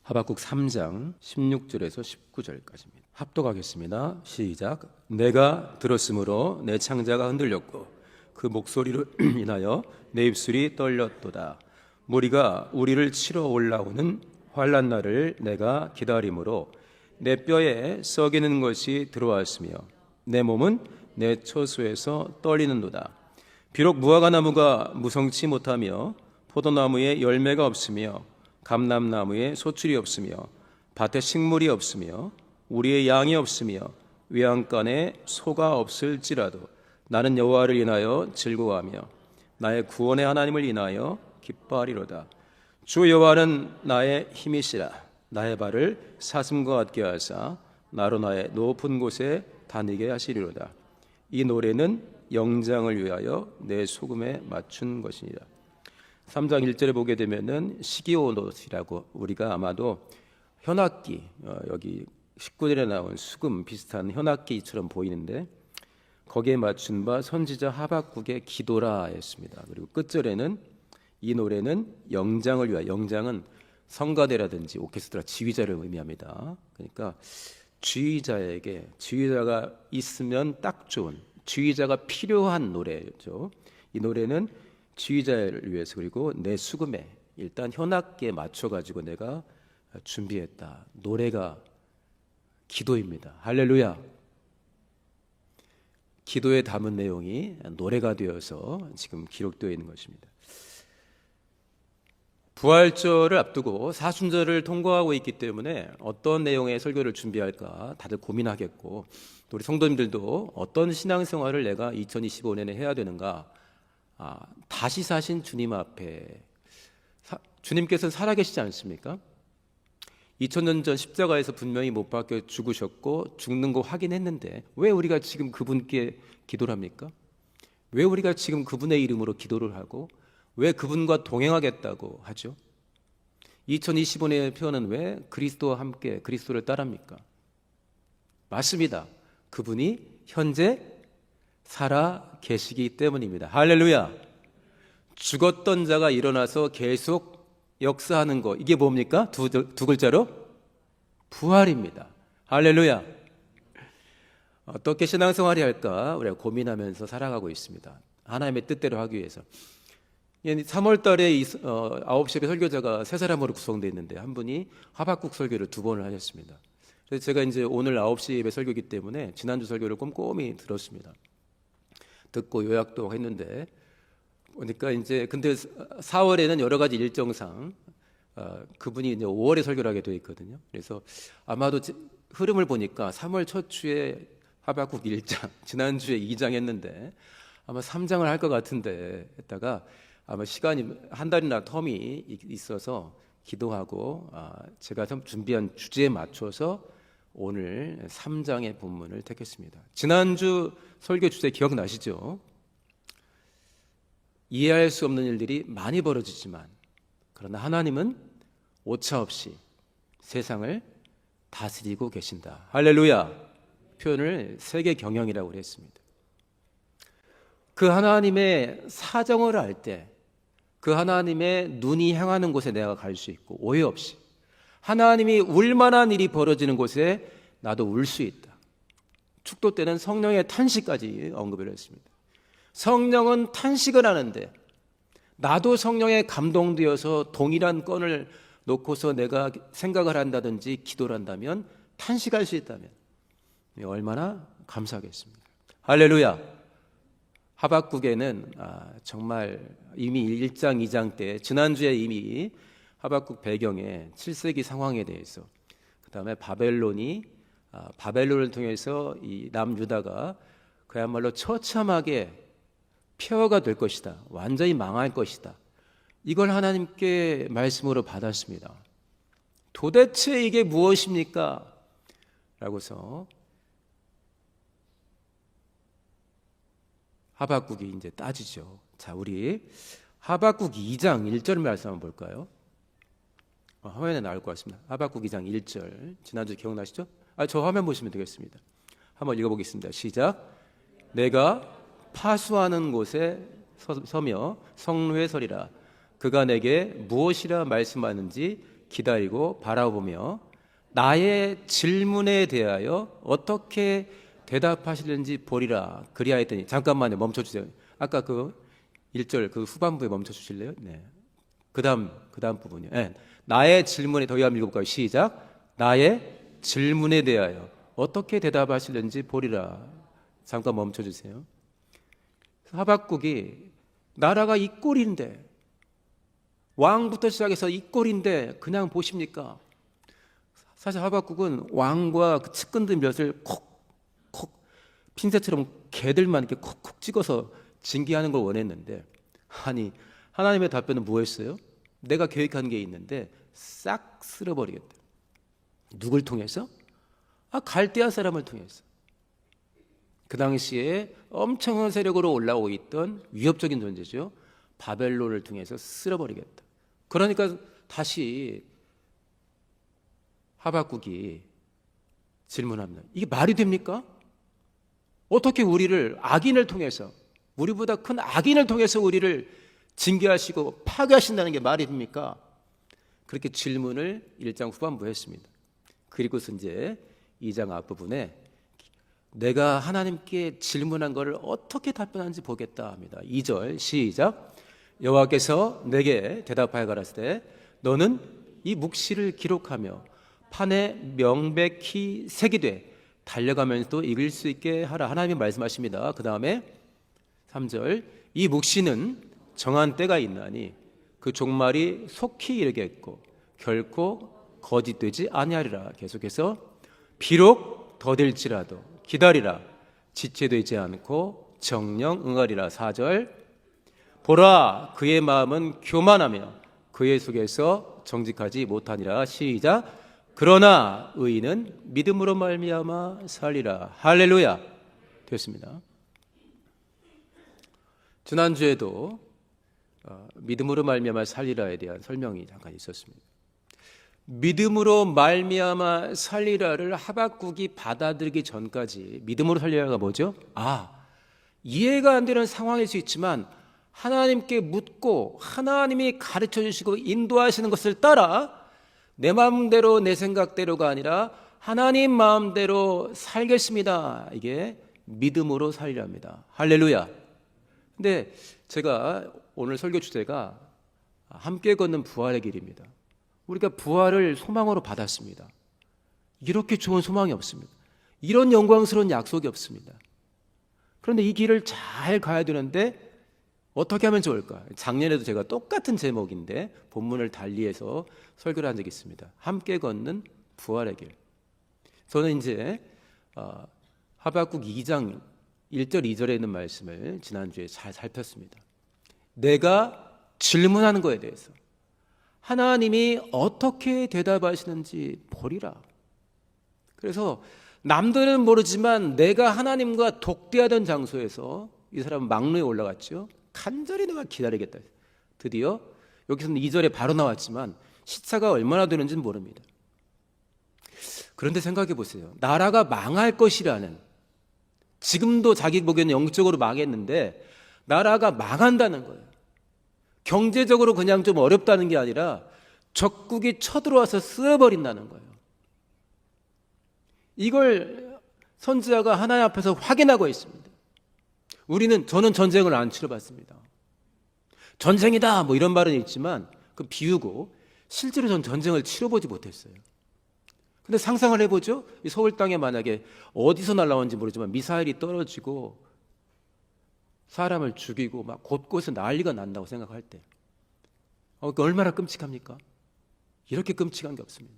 하박국 3장 16절에서 19절까지입니다. 합독하겠습니다. 시작. 내가 들었으므로 내 창자가 흔들렸고 그 목소리로 인하여 내 입술이 떨렸도다. 무리가 우리를 치러 올라오는 환난 날을 내가 기다림으로 내 뼈에 썩이는 것이 들어왔으며 내 몸은 내 처소에서 떨리는도다. 비록 무화과나무가 무성치 못하며 포도나무에 열매가 없으며 감람나무에 소출이 없으며 밭에 식물이 없으며 우리의 양이 없으며 외양간에 소가 없을지라도 나는 여호와를 인하여 즐거워하며 나의 구원의 하나님을 인하여 기뻐하리로다. 주 여호와는 나의 힘이시라. 나의 발을 사슴과 같게 하사 나로 나의 높은 곳에 다니게 하시리로다. 이 노래는 영장을 위하여 내 소금에 맞춘 것이니라. 3장 1절에 보게 되면은 시기오노시라고 우리가 아마도 현악기, 여기 19절에 나온 수금 비슷한 현악기처럼 보이는데 거기에 맞춘 바 선지자 하박국의 기도라 했습니다. 그리고 끝절에는 이 노래는 영장을 위하여, 영장은 성가대라든지 오케스트라 지휘자를 의미합니다. 그러니까 지휘자에게, 지휘자가 있으면 딱 좋은, 지휘자가 필요한 노래죠. 이 노래는 지휘자를 위해서, 그리고 내 수금에 일단 현악기에 맞춰가지고 내가 준비했다. 노래가 기도입니다. 할렐루야. 기도에 담은 내용이 노래가 되어서 지금 기록되어 있는 것입니다. 부활절을 앞두고 사순절을 통과하고 있기 때문에 어떤 내용의 설교를 준비할까 다들 고민하겠고, 또 우리 성도님들도 어떤 신앙생활을 내가 2025년에 해야 되는가, 다시 사신 주님 앞에, 주님께서는 살아계시지 않습니까? 2000년 전 십자가에서 분명히 못 박혀 죽으셨고 죽는 거 확인했는데 왜 우리가 지금 그분께 기도를 합니까? 왜 우리가 지금 그분의 이름으로 기도를 하고 왜 그분과 동행하겠다고 하죠? 2025년의 표현은 왜 그리스도와 함께 그리스도를 따릅니까? 맞습니다. 그분이 현재 살아 계시기 때문입니다. 할렐루야. 죽었던 자가 일어나서 계속 역사하는 것, 이게 뭡니까? 두 글자로 부활입니다. 할렐루야. 어떻게 신앙생활이 할까 우리가 고민하면서 살아가고 있습니다. 하나님의 뜻대로 하기 위해서. 3월 달에 9시에 설교자가 세 사람으로 구성되어 있는데 한 분이 하박국 설교를 2번을 하셨습니다. 그래서 제가 이제 오늘 9시 예배 설교이기 때문에 지난주 설교를 꼼꼼히 들었습니다. 듣고 요약도 했는데, 그러니까 이제 근데 4월에는 여러 가지 일정상 그분이 이제 5월에 설교를 하게 되어 있거든요. 그래서 아마도 흐름을 보니까 3월 첫 주에 하박국 1장, 지난주에 2장 했는데 아마 3장을 할 것 같은데 했다가 아마 시간이 한 달이나 텀이 있어서 기도하고 제가 준비한 주제에 맞춰서 오늘 3장의 본문을 택했습니다. 지난주 설교 주제 기억나시죠? 이해할 수 없는 일들이 많이 벌어지지만 그러나 하나님은 오차없이 세상을 다스리고 계신다. 할렐루야. 표현을 세계 경영이라고 했습니다. 그 하나님의 사정을 알 때 그 하나님의 눈이 향하는 곳에 내가 갈 수 있고, 오해 없이 하나님이 울만한 일이 벌어지는 곳에 나도 울 수 있다. 축도 때는 성령의 탄식까지 언급을 했습니다. 성령은 탄식을 하는데 나도 성령에 감동되어서 동일한 건을 놓고서 내가 생각을 한다든지 기도를 한다면, 탄식할 수 있다면 얼마나 감사하겠습니까? 할렐루야. 하박국에는 정말 이미 1장, 2장 때 지난주에 이미 하박국 배경에 7세기 상황에 대해서, 그 다음에 바벨론을 통해서 이 남유다가 그야말로 처참하게 폐허가 될 것이다, 완전히 망할 것이다, 이걸 하나님께 말씀으로 받았습니다. 도대체 이게 무엇입니까? 라고서 하박국이 이제 따지죠. 자, 우리 하박국 2장 1절 말씀 한번 볼까요? 화면에 나올 것 같습니다. 하박국 2장 1절, 지난주 기억나시죠? 저 화면 보시면 되겠습니다. 한번 읽어보겠습니다. 시작. 내가 파수하는 곳에 서며 성루에 서리라. 그가 내게 무엇이라 말씀하는지 기다리고 바라보며 나의 질문에 대하여 어떻게 대답하시는지 보리라. 그리하였더니, 잠깐만요, 멈춰주세요. 아까 그 1절 그 후반부에 멈춰주실래요? 네. 그 다음 부분이요. 네. 나의 질문에, 더 한번 읽어볼까요? 시작. 나의 질문에 대하여 어떻게 대답하시는지 보리라. 잠깐 멈춰주세요. 하박국이 나라가 이 꼴인데, 왕부터 시작해서 이 꼴인데 그냥 보십니까? 사실 하박국은 왕과 그 측근들 몇을 콕콕 핀셋처럼 개들만 이렇게 콕콕 찍어서 징계하는 걸 원했는데, 아니 하나님의 답변은 뭐였어요? 내가 계획한 게 있는데 싹 쓸어버리겠다. 누굴 통해서? 갈대아 사람을 통해서. 그 당시에 엄청난 세력으로 올라오고 있던 위협적인 존재죠. 바벨론을 통해서 쓸어버리겠다. 그러니까 다시 하박국이 질문합니다. 이게 말이 됩니까? 어떻게 우리를 악인을 통해서, 우리보다 큰 악인을 통해서 우리를 징계하시고 파괴하신다는 게 말이 됩니까? 그렇게 질문을 1장 후반부에 했습니다. 그리고서 이제 2장 앞부분에 내가 하나님께 질문한 것을 어떻게 답변하는지 보겠다 합니다. 2절 시작. 여호와께서 내게 대답하여 가라사대 너는 이 묵시를 기록하며 판에 명백히 새기되 달려가면서도 읽을 수 있게 하라. 하나님이 말씀하십니다. 그 다음에 3절 이 묵시는 정한 때가 있나니 그 종말이 속히 이르겠고 결코 거짓되지 아니하리라. 계속해서 비록 더딜지라도 기다리라. 지체되지 않고 정령 응하리라. 4절 보라 그의 마음은 교만하며 그의 속에서 정직하지 못하니라. 시작. 그러나 의인은 믿음으로 말미암아 살리라. 할렐루야. 됐습니다. 지난주에도 믿음으로 말미암아 살리라에 대한 설명이 잠깐 있었습니다. 믿음으로 말미암아 살리라를 하박국이 받아들이기 전까지 믿음으로 살리라가 뭐죠? 이해가 안 되는 상황일 수 있지만 하나님께 묻고 하나님이 가르쳐 주시고 인도하시는 것을 따라 내 마음대로 내 생각대로가 아니라 하나님 마음대로 살겠습니다. 이게 믿음으로 살리랍니다. 할렐루야. 근데 제가 오늘 설교 주제가 함께 걷는 부활의 길입니다. 우리가 부활을 소망으로 받았습니다. 이렇게 좋은 소망이 없습니다. 이런 영광스러운 약속이 없습니다. 그런데 이 길을 잘 가야 되는데 어떻게 하면 좋을까? 작년에도 제가 똑같은 제목인데 본문을 달리해서 설교를 한 적이 있습니다. 함께 걷는 부활의 길. 저는 이제 하박국 2장 1절 2절에 있는 말씀을 지난주에 잘 살폈습니다. 내가 질문하는 거에 대해서 하나님이 어떻게 대답하시는지 보리라. 그래서 남들은 모르지만 내가 하나님과 독대하던 장소에서 이 사람은 막루에 올라갔죠. 간절히 내가 기다리겠다. 드디어 여기서는 2절에 바로 나왔지만 시차가 얼마나 되는지는 모릅니다. 그런데 생각해 보세요. 나라가 망할 것이라는, 지금도 자기 보기에는 영적으로 망했는데 나라가 망한다는 거예요. 경제적으로 그냥 좀 어렵다는 게 아니라 적국이 쳐들어와서 쓸어버린다는 거예요. 이걸 선지자가 하나님 앞에서 확인하고 있습니다. 저는 전쟁을 안 치러봤습니다. 전쟁이다 뭐 이런 말은 있지만 그 비우고 실제로 전 전쟁을 치러보지 못했어요. 근데 상상을 해보죠. 이 서울 땅에 만약에 어디서 날라오는지 모르지만 미사일이 떨어지고 사람을 죽이고 막 곳곳에 난리가 난다고 생각할 때 얼마나 끔찍합니까? 이렇게 끔찍한 게 없습니다.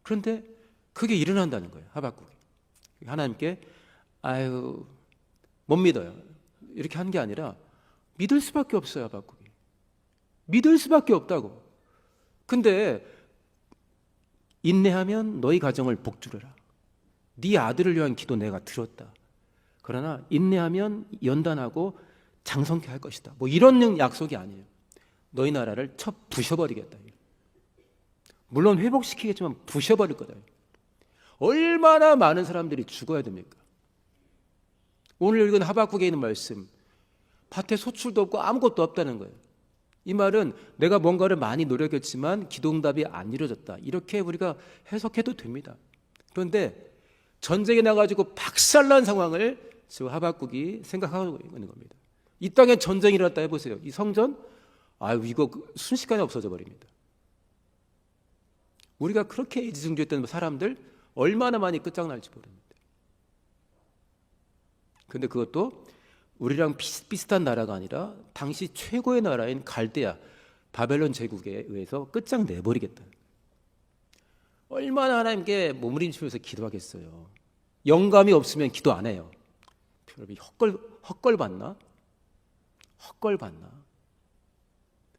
그런데 그게 일어난다는 거예요. 하박국이 하나님께 못 믿어요. 이렇게 한 게 아니라 믿을 수밖에 없어요. 하박국이 믿을 수밖에 없다고. 근데 인내하면 너희 가정을 복주려라. 네 아들을 위한 기도 내가 들었다. 그러나 인내하면 연단하고 장성케 할 것이다. 뭐 이런 약속이 아니에요. 너희 나라를 쳐 부셔버리겠다. 물론 회복시키겠지만 부셔버릴 거다. 얼마나 많은 사람들이 죽어야 됩니까? 오늘 읽은 하박국에 있는 말씀, 밭에 소출도 없고 아무것도 없다는 거예요. 이 말은 내가 뭔가를 많이 노력했지만 기도응답이 안 이루어졌다, 이렇게 우리가 해석해도 됩니다. 그런데 전쟁에 나가지고 박살난 상황을 지금 하박국이 생각하고 있는 겁니다. 이 땅에 전쟁이 일어났다 해보세요. 이 성전, 이거 순식간에 없어져 버립니다. 우리가 그렇게 애지중지했던 사람들 얼마나 많이 끝장날지 모릅니다. 그런데 그것도 우리랑 비슷비슷한 나라가 아니라 당시 최고의 나라인 갈대아, 바벨론 제국에 의해서 끝장내버리겠다. 얼마나 하나님께 몸부림치면서 기도하겠어요. 영감이 없으면 기도 안 해요. 여러분, 헛걸 봤나? 헛걸 봤나?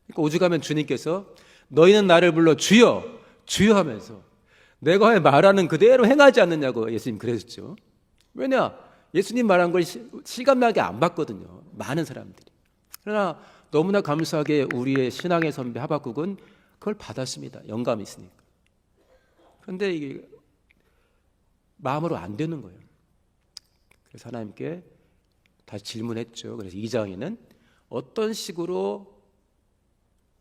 그러니까 오죽하면 주님께서 너희는 나를 불러 주여 주여 하면서 내가 말하는 그대로 행하지 않느냐고 예수님 그랬죠. 왜냐? 예수님 말한 걸 실감나게 안 봤거든요, 많은 사람들이. 그러나 너무나 감사하게 우리의 신앙의 선배 하박국은 그걸 받았습니다. 영감이 있으니까. 그런데 이게 마음으로 안 되는 거예요. 그래서 하나님께 다시 질문했죠. 그래서 2장에는 어떤 식으로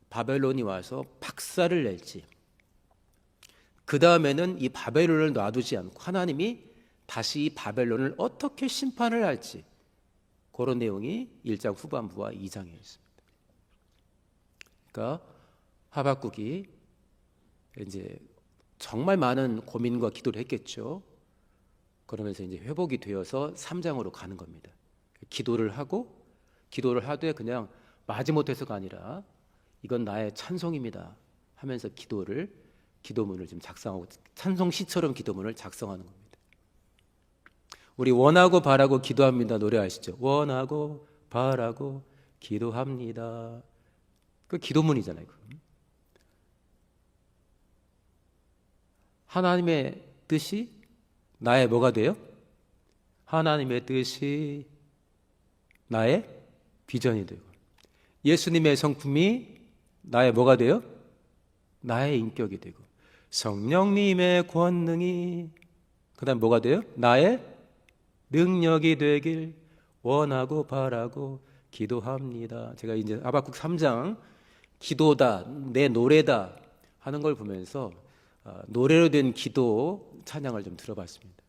바벨론이 와서 박살을 낼지, 그 다음에는 이 바벨론을 놔두지 않고 하나님이 다시 이 바벨론을 어떻게 심판을 할지, 그런 내용이 1장 후반부와 2장에 있습니다. 그러니까 하박국이 이제 정말 많은 고민과 기도를 했겠죠. 그러면서 이제 회복이 되어서 3장으로 가는 겁니다. 기도를 하되 그냥 마지못해서가 아니라 이건 나의 찬송입니다 하면서 기도문을 지금 작성하고, 찬송시처럼 기도문을 작성하는 겁니다. 우리 원하고 바라고 기도합니다 노래 아시죠? 원하고 바라고 기도합니다. 그 기도문이잖아요. 하나님의 뜻이 나의 뭐가 돼요? 하나님의 뜻이 나의 비전이 되고, 예수님의 성품이 나의 뭐가 돼요? 나의 인격이 되고, 성령님의 권능이 그 다음 뭐가 돼요? 나의 능력이 되길 원하고 바라고 기도합니다. 제가 이제 하박국 3장 기도다, 내 노래다 하는 걸 보면서 노래로 된 기도 찬양을 좀 들어봤습니다.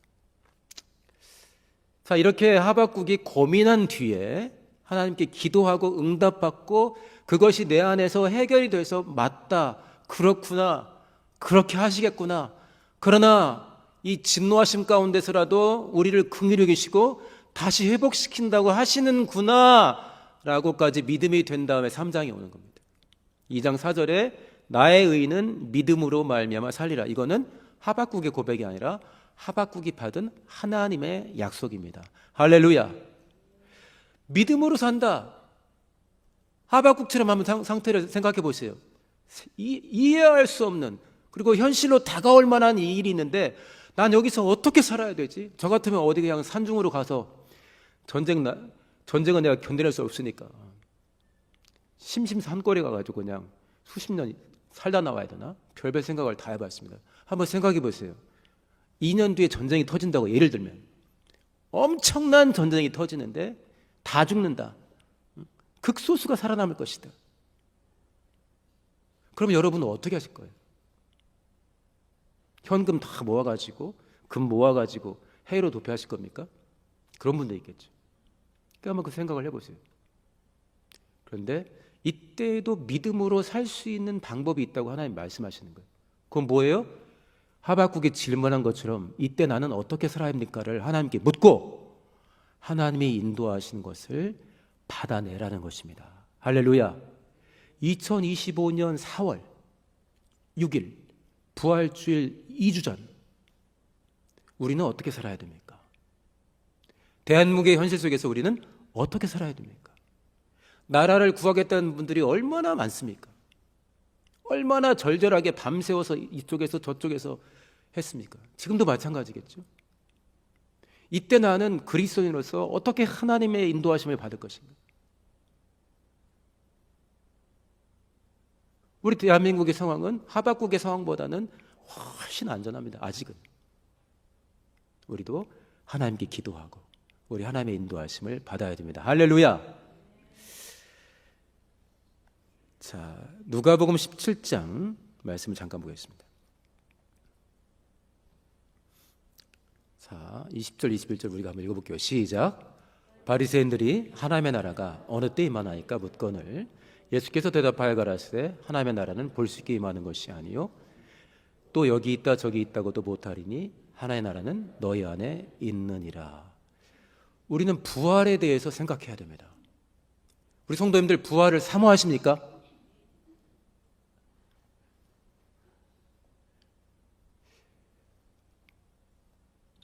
자, 이렇게 하박국이 고민한 뒤에 하나님께 기도하고 응답받고 그것이 내 안에서 해결이 돼서 맞다, 그렇구나, 그렇게 하시겠구나, 그러나 이 진노하심 가운데서라도 우리를 긍휼히 여기시고 다시 회복시킨다고 하시는구나 라고까지 믿음이 된 다음에 3장이 오는 겁니다. 2장 4절에 나의 의는 믿음으로 말미암아 살리라, 이거는 하박국의 고백이 아니라 하박국이 받은 하나님의 약속입니다. 할렐루야. 믿음으로 산다. 하박국처럼 한번 상태를 생각해 보세요. 이해할 수 없는, 그리고 현실로 다가올 만한 이 일이 있는데 난 여기서 어떻게 살아야 되지? 저 같으면 어디 그냥 산중으로 가서 전쟁은 내가 견뎌낼 수 없으니까 심심산골에 가가지고 그냥 수십 년 살다 나와야 되나? 별별 생각을 다 해봤습니다. 한번 생각해 보세요. 2년 뒤에 전쟁이 터진다고 예를 들면, 엄청난 전쟁이 터지는데 다 죽는다. 극소수가 살아남을 것이다. 그럼 여러분은 어떻게 하실 거예요? 현금 다 모아가지고, 금 모아가지고 해외로 도피하실 겁니까? 그런 분도 있겠죠. 그러니까 한번 그 생각을 해보세요. 그런데 이때에도 믿음으로 살 수 있는 방법이 있다고 하나님 말씀하시는 거예요. 그건 뭐예요? 하박국이 질문한 것처럼 이때 나는 어떻게 살아야 합니까를 하나님께 묻고 하나님이 인도하시는 것을 받아내라는 것입니다. 할렐루야. 2025년 4월 6일 부활주일 2주 전 우리는 어떻게 살아야 됩니까? 대한민국의 현실 속에서 우리는 어떻게 살아야 됩니까? 나라를 구하겠다는 분들이 얼마나 많습니까? 얼마나 절절하게 밤새워서 이쪽에서 저쪽에서 했습니까? 지금도 마찬가지겠죠. 이때 나는 그리스도인으로서 어떻게 하나님의 인도하심을 받을 것인가? 우리 대한민국의 상황은 하박국의 상황보다는 훨씬 안전합니다. 아직은. 우리도 하나님께 기도하고 우리 하나님의 인도하심을 받아야 됩니다. 할렐루야. 자, 누가복음 17장 말씀을 잠깐 보겠습니다. 자, 20절 21절 우리가 한번 읽어볼게요. 시작. 바리새인들이 하나님의 나라가 어느 때 임하나이까 묻거늘 예수께서 대답하여 가라사대 하나님의 나라는 볼 수 있게 임하는 것이 아니요 또 여기 있다 저기 있다고도 못하리니 하나님의 나라는 너희 안에 있느니라. 우리는 부활에 대해서 생각해야 됩니다. 우리 성도님들 부활을 사모하십니까?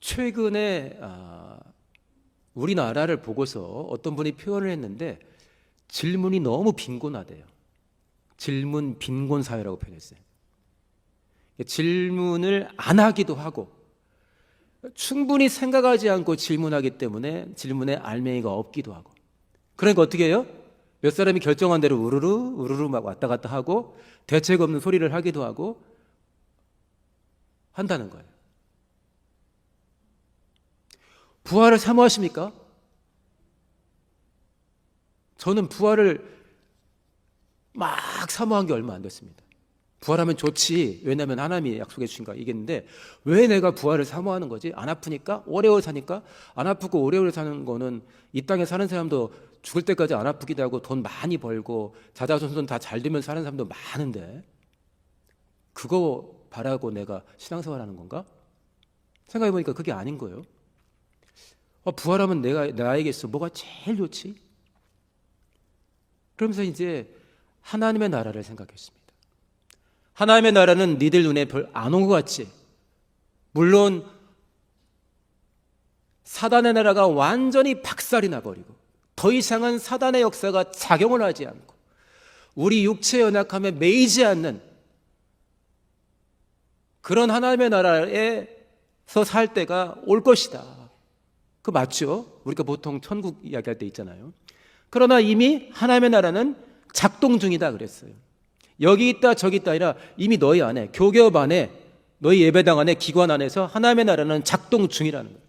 최근에 우리나라를 보고서 어떤 분이 표현을 했는데 질문이 너무 빈곤하대요. 질문 빈곤 사회라고 표현했어요. 질문을 안 하기도 하고 충분히 생각하지 않고 질문하기 때문에 질문에 알맹이가 없기도 하고, 그러니까 어떻게 해요? 몇 사람이 결정한 대로 우르르 우르르 막 왔다 갔다 하고 대책 없는 소리를 하기도 하고 한다는 거예요. 부활을 사모하십니까? 저는 부활을 막 사모한 게 얼마 안 됐습니다. 부활하면 좋지. 왜냐하면 하나님이 약속해 주신 거 이겠는데 왜 내가 부활을 사모하는 거지? 안 아프니까? 오래오래 사니까? 안 아프고 오래오래 사는 거는 이 땅에 사는 사람도 죽을 때까지 안 아프기도 하고 돈 많이 벌고 자자손손 다 잘 되면 사는 사람도 많은데 그거 바라고 내가 신앙생활하는 건가? 생각해 보니까 그게 아닌 거예요. 부활하면 나에게 있어 뭐가 제일 좋지? 그러면서 이제 하나님의 나라를 생각했습니다. 하나님의 나라는 니들 눈에 별 안 온 것 같지? 물론 사단의 나라가 완전히 박살이 나버리고 더 이상은 사단의 역사가 작용을 하지 않고 우리 육체의 연약함에 매이지 않는 그런 하나님의 나라에서 살 때가 올 것이다. 그 맞죠? 우리가 보통 천국 이야기할 때 있잖아요. 그러나 이미 하나님의 나라는 작동 중이다 그랬어요. 여기 있다 저기 있다 아니라 이미 너희 안에, 교회업 안에, 너희 예배당 안에, 기관 안에서 하나님의 나라는 작동 중이라는 거예요.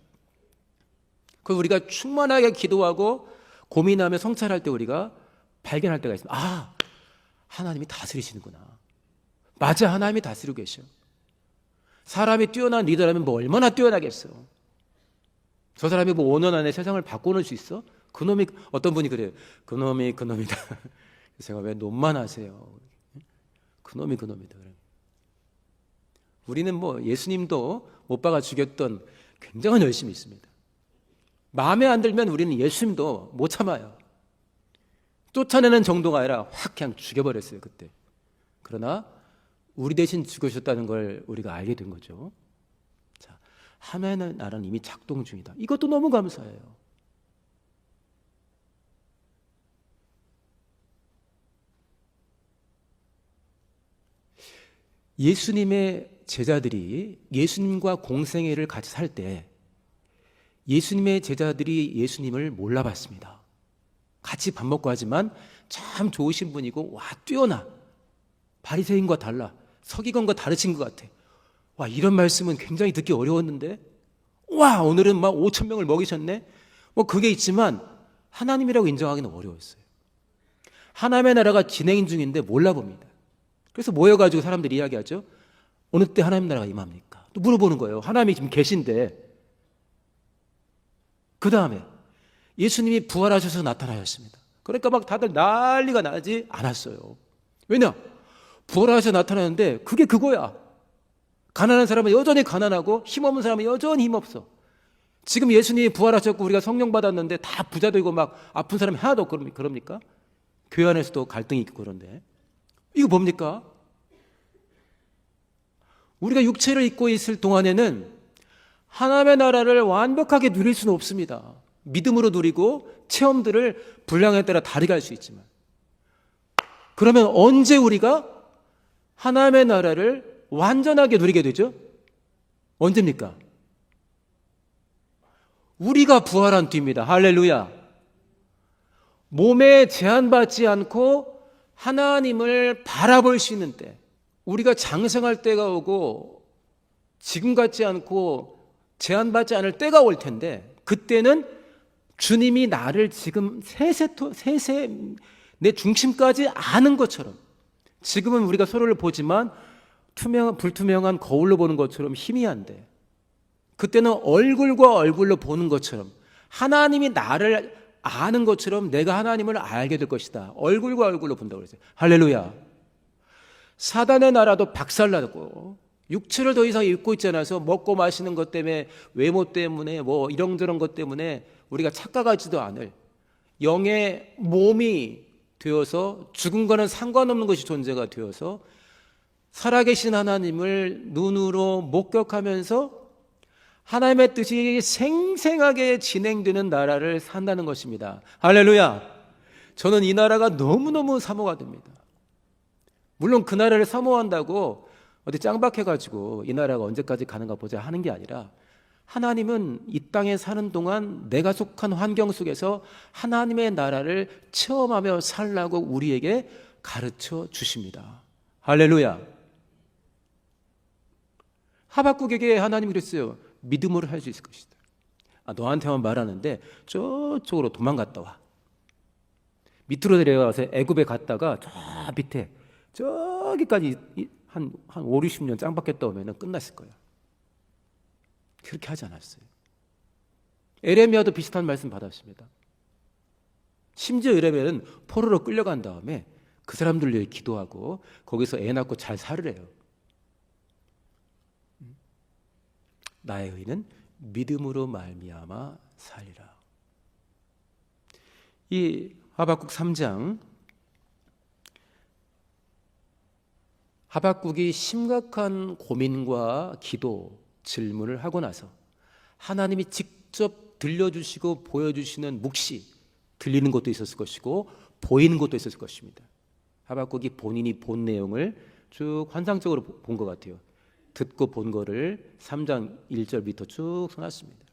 그 우리가 충만하게 기도하고 고민하며 성찰할 때 우리가 발견할 때가 있습니다. 아, 하나님이 다스리시는구나. 맞아, 하나님이 다스리고 계셔. 사람이 뛰어난 리더라면 뭐 얼마나 뛰어나겠어. 저 사람이 뭐 5년 안에 세상을 바꿔놓을 수 있어? 그놈이, 어떤 분이 그래요. 그놈이다. 제가 왜 놈만 하세요? 그놈이다. 우리는 뭐 예수님도 못 박아 죽였던 굉장한 열심이 있습니다. 마음에 안 들면 우리는 예수님도 못 참아요. 쫓아내는 정도가 아니라 확 그냥 죽여버렸어요, 그때. 그러나 우리 대신 죽으셨다는 걸 우리가 알게 된 거죠. 자, 하나님의 나라는 이미 작동 중이다. 이것도 너무 감사해요. 예수님의 제자들이 예수님과 공생애를 같이 살 때 예수님의 제자들이 예수님을 몰라봤습니다. 같이 밥 먹고 하지만 참 좋으신 분이고 와 뛰어나. 바리새인과 달라. 서기관과 다르신 것 같아. 와 이런 말씀은 굉장히 듣기 어려웠는데 와 오늘은 막 5천 명을 먹이셨네. 뭐 그게 있지만 하나님이라고 인정하기는 어려웠어요. 하나님의 나라가 진행 중인데 몰라봅니다. 그래서 모여가지고 사람들이 이야기하죠. 어느 때 하나님 나라가 임합니까? 또 물어보는 거예요. 하나님이 지금 계신데. 그 다음에 예수님이 부활하셔서 나타나셨습니다. 그러니까 막 다들 난리가 나지 않았어요. 왜냐? 부활하셔서 나타나는데 그게 그거야. 가난한 사람은 여전히 가난하고 힘없는 사람은 여전히 힘없어. 지금 예수님이 부활하셨고 우리가 성령 받았는데 다 부자 되고 막 아픈 사람이 하나도 없고 그럽니까? 교회 안에서도 갈등이 있고 그런데 이거 뭡니까? 우리가 육체를 입고 있을 동안에는 하나님의 나라를 완벽하게 누릴 수는 없습니다. 믿음으로 누리고 체험들을 분량에 따라 다르게 할 수 있지만 그러면 언제 우리가 하나님의 나라를 완전하게 누리게 되죠? 언제입니까? 우리가 부활한 뒤입니다. 할렐루야. 몸에 제한받지 않고 하나님을 바라볼 수 있는 때, 우리가 장성할 때가 오고 지금 같지 않고 제한받지 않을 때가 올 텐데 그때는 주님이 나를 지금 세세 내 중심까지 아는 것처럼, 지금은 우리가 서로를 보지만 불투명한 거울로 보는 것처럼 희미한데, 그때는 얼굴과 얼굴로 보는 것처럼, 하나님이 나를 아는 것처럼 내가 하나님을 알게 될 것이다. 얼굴과 얼굴로 본다고 그랬어요. 할렐루야. 사단의 나라도 박살나고, 육체를 더 이상 입고 있지 않아서 먹고 마시는 것 때문에, 외모 때문에, 뭐 이런저런 것 때문에 우리가 착각하지도 않을 영의 몸이 되어서 죽음과는 상관없는 것이 존재가 되어서 살아계신 하나님을 눈으로 목격하면서 하나님의 뜻이 생생하게 진행되는 나라를 산다는 것입니다. 할렐루야. 저는 이 나라가 너무너무 사모가 됩니다. 물론 그 나라를 사모한다고 어디 짱박해가지고 이 나라가 언제까지 가는가 보자 하는 게 아니라, 하나님은 이 땅에 사는 동안 내가 속한 환경 속에서 하나님의 나라를 체험하며 살라고 우리에게 가르쳐 주십니다. 할렐루야. 하박국에게 하나님이 그랬어요. 믿음으로 할 수 있을 것이다. 너한테만 말하는데 저쪽으로 도망갔다 와. 밑으로 내려가서 애굽에 갔다가 저 밑에 저기까지 한 5, 60년 짱박했다 오면 끝났을 거야. 그렇게 하지 않았어요. 에레미야도 비슷한 말씀 받았습니다. 심지어 에레미야는 포로로 끌려간 다음에 그 사람들 위해 기도하고 거기서 애 낳고 잘 살으래요. 나의 의는 믿음으로 말미암아 살리라. 이 하박국 3장, 하박국이 심각한 고민과 기도, 질문을 하고 나서 하나님이 직접 들려주시고 보여주시는 묵시, 들리는 것도 있었을 것이고 보이는 것도 있었을 것입니다. 하박국이 본인이 본 내용을 쭉 환상적으로 본 것 같아요. 듣고 본 거를 3장 1절부터 쭉 써놨습니다.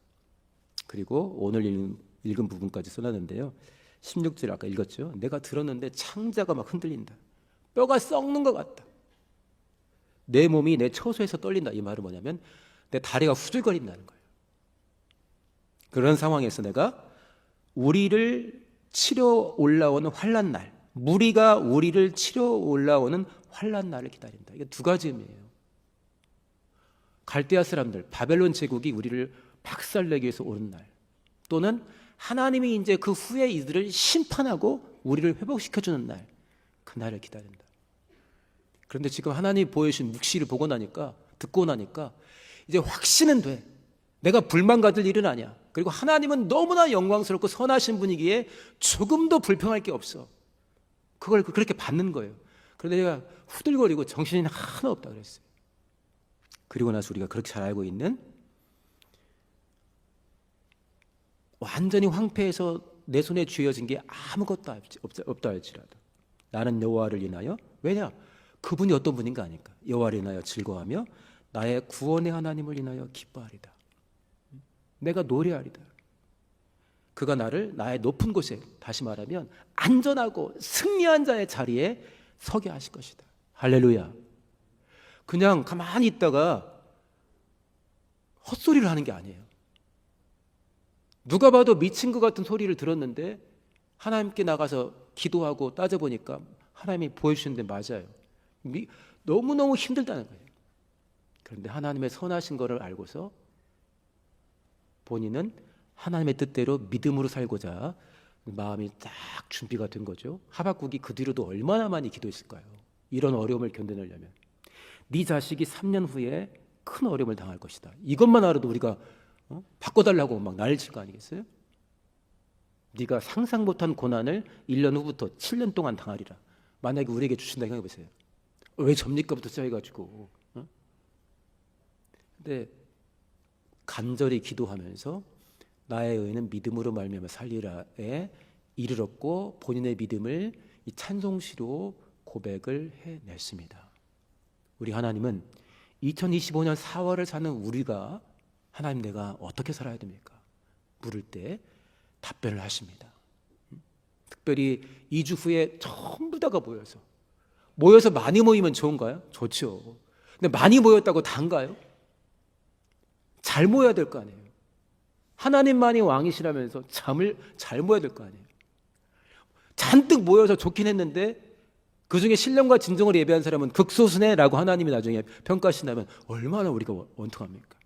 그리고 오늘 읽은 부분까지 써놨는데요. 16절 아까 읽었죠. 내가 들었는데 창자가 막 흔들린다. 뼈가 썩는 것 같다. 내 몸이 내 처소에서 떨린다. 이 말은 뭐냐면 내 다리가 후들거린다는 거예요. 그런 상황에서 내가 우리를 치러 올라오는 환난 날, 무리가 우리를 치러 올라오는 환난 날을 기다린다. 이게 두 가지 의미예요. 갈대아 사람들, 바벨론 제국이 우리를 박살내기 위해서 오는 날, 또는 하나님이 이제 그 후에 이들을 심판하고 우리를 회복시켜주는 날, 그 날을 기다린다. 그런데 지금 하나님이 보여주신 묵시를 보고 나니까, 듣고 나니까 이제 확신은 돼. 내가 불만 가질 일은 아니야. 그리고 하나님은 너무나 영광스럽고 선하신 분이기에 조금도 불평할 게 없어. 그걸 그렇게 받는 거예요. 그런데 내가 후들거리고 정신이 하나 없다 그랬어요. 그리고 나서 우리가 그렇게 잘 알고 있는, 완전히 황폐해서 내 손에 쥐어진 게 아무것도 없다 할지라도 나는 여호와를 인하여, 왜냐? 그분이 어떤 분인가 아니까, 여호와를 인하여 즐거워하며 나의 구원의 하나님을 인하여 기뻐하리다. 내가 노래하리다. 그가 나를 나의 높은 곳에, 다시 말하면 안전하고 승리한 자의 자리에 서게 하실 것이다. 할렐루야. 그냥 가만히 있다가 헛소리를 하는 게 아니에요. 누가 봐도 미친 것 같은 소리를 들었는데 하나님께 나가서 기도하고 따져보니까 하나님이 보여주시는데 맞아요. 너무너무 힘들다는 거예요. 그런데 하나님의 선하신 것을 알고서 본인은 하나님의 뜻대로 믿음으로 살고자 마음이 딱 준비가 된 거죠. 하박국이 그 뒤로도 얼마나 많이 기도했을까요? 이런 어려움을 견뎌내려면. 네 자식이 3년 후에 큰 어려움을 당할 것이다. 이것만 알아도 우리가 바꿔달라고 막 난리칠 거 아니겠어요? 네가 상상 못한 고난을 1년 후부터 7년 동안 당하리라. 만약에 우리에게 주신다 생각해보세요. 왜 접니까부터 시작해가지고. 근데 간절히 기도하면서 나의 의는 믿음으로 말미암아 살리라에 이르렀고 본인의 믿음을 이 찬송시로 고백을 해냈습니다. 우리 하나님은 2025년 4월을 사는 우리가, 하나님 내가 어떻게 살아야 됩니까? 물을 때 답변을 하십니다. 특별히 2주 후에 전부 다가 모여서 많이 모이면 좋은가요? 좋죠. 근데 많이 모였다고 단가요? 잘 모여야 될 거 아니에요. 하나님만이 왕이시라면서 잘 모여야 될 거 아니에요. 잔뜩 모여서 좋긴 했는데 그중에 신령과 진정을 예배한 사람은 극소수네라고 하나님이 나중에 평가하신다면 얼마나 우리가 원통합니까?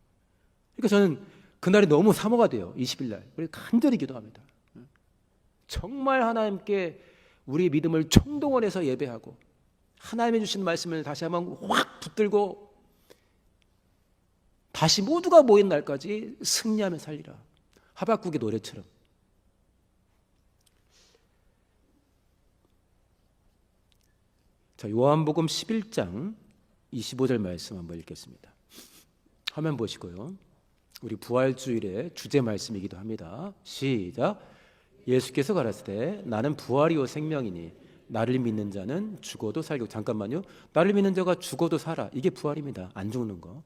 그러니까 저는 그날이 너무 사모가 돼요. 20일 날 우리 간절히 기도합니다. 정말 하나님께 우리의 믿음을 총동원해서 예배하고 하나님이 주신 말씀을 다시 한번 확 붙들고 다시 모두가 모인 날까지 승리하며 살리라. 하박국의 노래처럼. 자, 요한복음 11장 25절 말씀 한번 읽겠습니다. 화면 보시고요. 우리 부활주일의 주제 말씀이기도 합니다. 시작. 예수께서 가라사대 나는 부활이요 생명이니 나를 믿는 자는 죽어도 살고. 잠깐만요. 나를 믿는 자가 죽어도 살아. 이게 부활입니다. 안 죽는 거.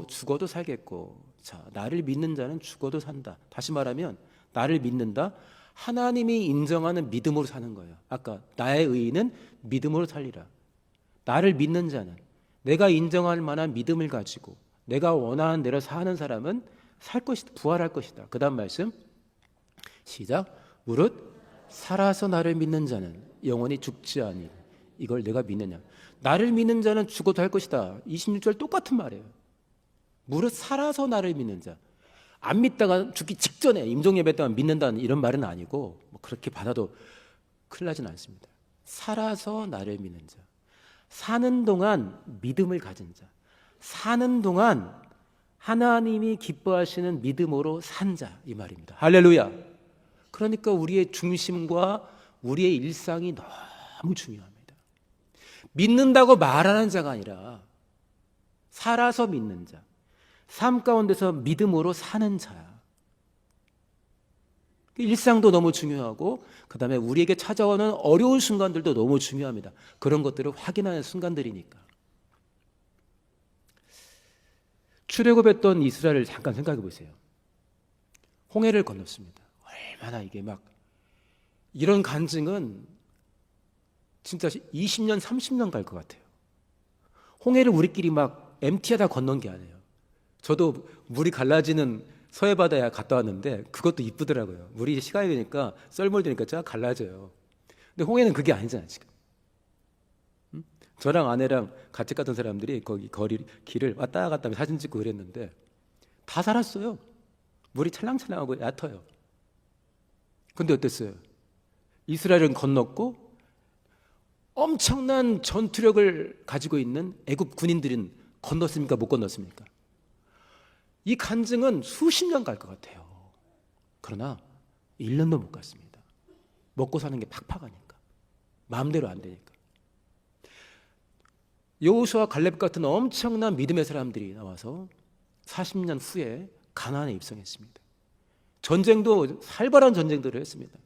죽어도 살겠고. 자, 나를 믿는 자는 죽어도 산다. 다시 말하면 나를 믿는다. 하나님이 인정하는 믿음으로 사는 거예요. 아까 나의 의인은 믿음으로 살리라. 나를 믿는 자는, 내가 인정할 만한 믿음을 가지고 내가 원하는 대로 사는 사람은 살 것이다. 부활할 것이다. 그 다음 말씀 시작. 무릇 살아서 나를 믿는 자는 영원히 죽지 아니하리라. 이걸 내가 믿느냐. 나를 믿는 자는 죽어도 할 것이다. 26절 똑같은 말이에요. 무릇 살아서 나를 믿는 자. 안 믿다가 죽기 직전에 임종예배 때만 믿는다는 이런 말은 아니고 뭐 그렇게 받아도 큰일 나진 않습니다. 살아서 나를 믿는 자. 사는 동안 믿음을 가진 자. 사는 동안 하나님이 기뻐하시는 믿음으로 산 자. 이 말입니다. 할렐루야. 그러니까 우리의 중심과 우리의 일상이 너무 중요합니다. 믿는다고 말하는 자가 아니라 살아서 믿는 자. 삶 가운데서 믿음으로 사는 자야. 일상도 너무 중요하고 그 다음에 우리에게 찾아오는 어려운 순간들도 너무 중요합니다. 그런 것들을 확인하는 순간들이니까. 출애굽했던 이스라엘을 잠깐 생각해 보세요. 홍해를 건넜습니다. 얼마나 이게 막 이런 간증은 진짜 20년 30년 갈 것 같아요. 홍해를 우리끼리 막 MT하다 건넌 게 아니에요. 저도 물이 갈라지는 서해바다에 갔다 왔는데 그것도 이쁘더라고요. 물이 시간이 되니까 썰물 되니까 쫙 갈라져요. 근데 홍해는 그게 아니잖아요 지금. 저랑 아내랑 같이 갔던 사람들이 거기 길을 왔다 갔다 하면서 사진 찍고 그랬는데 다 살았어요. 물이 찰랑찰랑하고 얕아요. 근데 어땠어요? 이스라엘은 건넜고 엄청난 전투력을 가지고 있는 애굽 군인들은 건넜습니까? 못 건넜습니까? 이 간증은 수십 년 갈 것 같아요. 그러나 1년도 못 갔습니다. 먹고 사는 게 팍팍하니까. 마음대로 안 되니까. 여호수아 갈렙 같은 엄청난 믿음의 사람들이 나와서 40년 후에 가나안에 입성했습니다. 전쟁도 살벌한 전쟁들을 했습니다.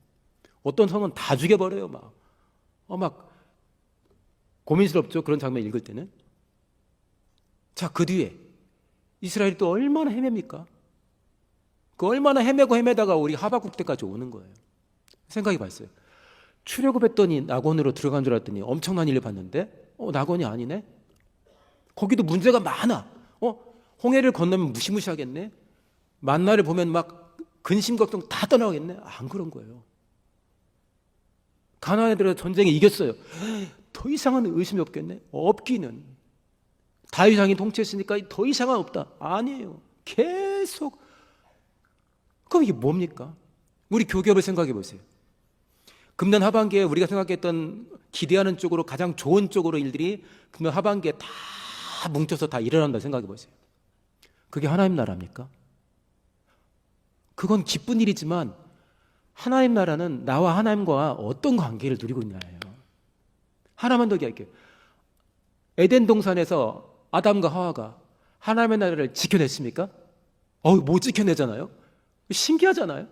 어떤 성은 다 죽여버려요. 막 고민스럽죠. 그런 장면 읽을 때는. 자, 그 뒤에 이스라엘이 또 얼마나 헤맵니까? 그 얼마나 헤매고 헤매다가 우리 하박국 때까지 오는 거예요. 생각해 봤어요. 출애굽했더니 낙원으로 들어간 줄 알았더니 엄청난 일을 봤는데 낙원이 아니네? 거기도 문제가 많아. 홍해를 건너면 무시무시하겠네? 만나를 보면 막 근심 걱정 다 떠나겠네? 안 그런 거예요. 가나안에 들어서 전쟁에 이겼어요. 더 이상은 의심이 없겠네? 없기는. 다윗 왕이 통치했으니까 더 이상은 없다. 아니에요. 계속. 그럼 이게 뭡니까? 우리 교ገብ을 생각해 보세요. 금년 하반기에 우리가 생각했던 기대하는 쪽으로 가장 좋은 쪽으로 일들이 금년 하반기에 다 뭉쳐서 다 일어난다 생각해 보세요. 그게 하나님 나라입니까? 그건 기쁜 일이지만 하나님 나라는 나와 하나님과 어떤 관계를 누리고 있냐예요. 하나만 더 얘기할게요. 에덴 동산에서 아담과 하와가 하나님의 나라를 지켜냈습니까? 못 지켜내잖아요. 신기하잖아요.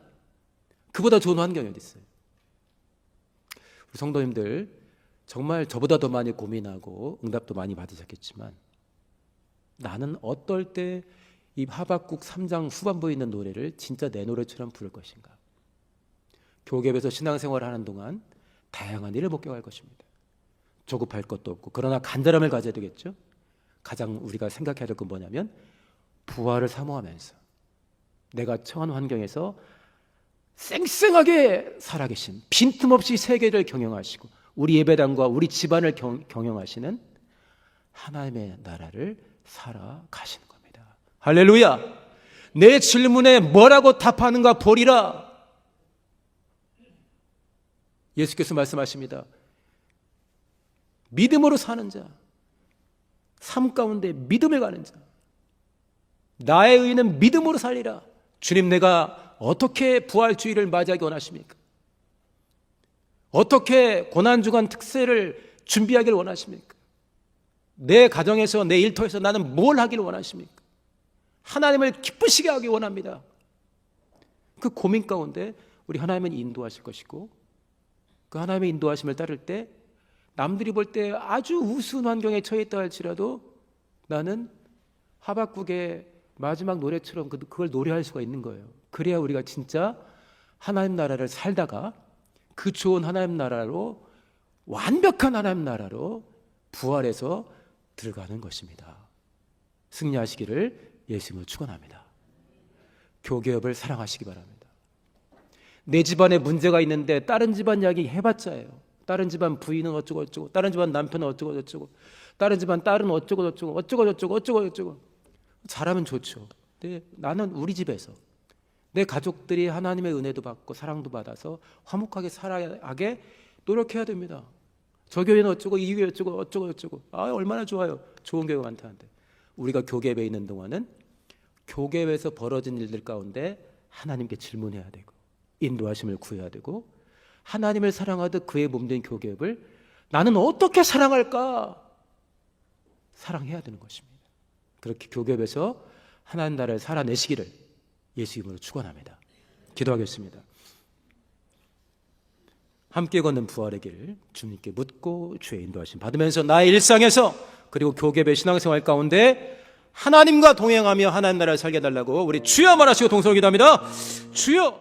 그보다 좋은 환경이 어디 있어요? 우리 성도님들 정말 저보다 더 많이 고민하고 응답도 많이 받으셨겠지만 나는 어떨 때 이 하박국 3장 후반부에 있는 노래를 진짜 내 노래처럼 부를 것인가? 교ገብ에서 신앙생활을 하는 동안 다양한 일을 목격할 것입니다. 조급할 것도 없고 그러나 간절함을 가져야 되겠죠. 가장 우리가 생각해야 될 건 뭐냐면 부활을 사모하면서 내가 처한 환경에서 쌩쌩하게 살아계신, 빈틈없이 세계를 경영하시고 우리 예배당과 우리 집안을 경영하시는 하나님의 나라를 살아가시는 겁니다. 할렐루야. 내 질문에 뭐라고 답하는가 보리라. 예수께서 말씀하십니다. 믿음으로 사는 자, 삶 가운데 믿음을 가는 자, 나의 의는 믿음으로 살리라. 주님, 내가 어떻게 부활주의를 맞이하기 원하십니까? 어떻게 고난주간 특세를 준비하기를 원하십니까? 내 가정에서, 내 일터에서 나는 뭘 하기를 원하십니까? 하나님을 기쁘시게 하기 원합니다. 그 고민 가운데 우리 하나님은 인도하실 것이고, 그 하나님의 인도하심을 따를 때 남들이 볼 때 아주 우스운 환경에 처해 있다 할지라도 나는 하박국의 마지막 노래처럼 그걸 노래할 수가 있는 거예요. 그래야 우리가 진짜 하나님 나라를 살다가 그 좋은 하나님 나라로, 완벽한 하나님 나라로 부활해서 들어가는 것입니다. 승리하시기를 예수님을 축원합니다. 교개업을 사랑하시기 바랍니다. 내 집안에 문제가 있는데 다른 집안 이야기 해봤자예요. 다른 집안 부인은 어쩌고 저쩌고, 다른 집안 남편은 어쩌고 저쩌고, 다른 집안 딸은 어쩌고 저쩌고, 어쩌고 저쩌고, 어쩌고 저쩌고. 잘하면 좋죠. 근데 나는 우리 집에서 내 가족들이 하나님의 은혜도 받고 사랑도 받아서 화목하게 살아가게 노력해야 됩니다. 저 교회는 어쩌고, 이 교회 어쩌고, 어쩌고 저쩌고. 아, 얼마나 좋아요. 좋은 교회가 많다는데. 우리가 교계에 있는 동안은 교계에서 벌어진 일들 가운데 하나님께 질문해야 되고, 인도하심을 구해야 되고, 하나님을 사랑하듯 그의 몸된 교계업을 나는 어떻게 사랑할까? 사랑해야 되는 것입니다. 그렇게 교계업에서 하나님 나라를 살아내시기를 예수 이름으로 축원합니다. 기도하겠습니다. 함께 걷는 부활의 길 주님께 묻고 주의 인도하심 받으면서 나의 일상에서 그리고 교계의 신앙생활 가운데 하나님과 동행하며 하나님 나라를 살게 해달라고 우리 주여 말하시고 동서로 기도합니다. 주여.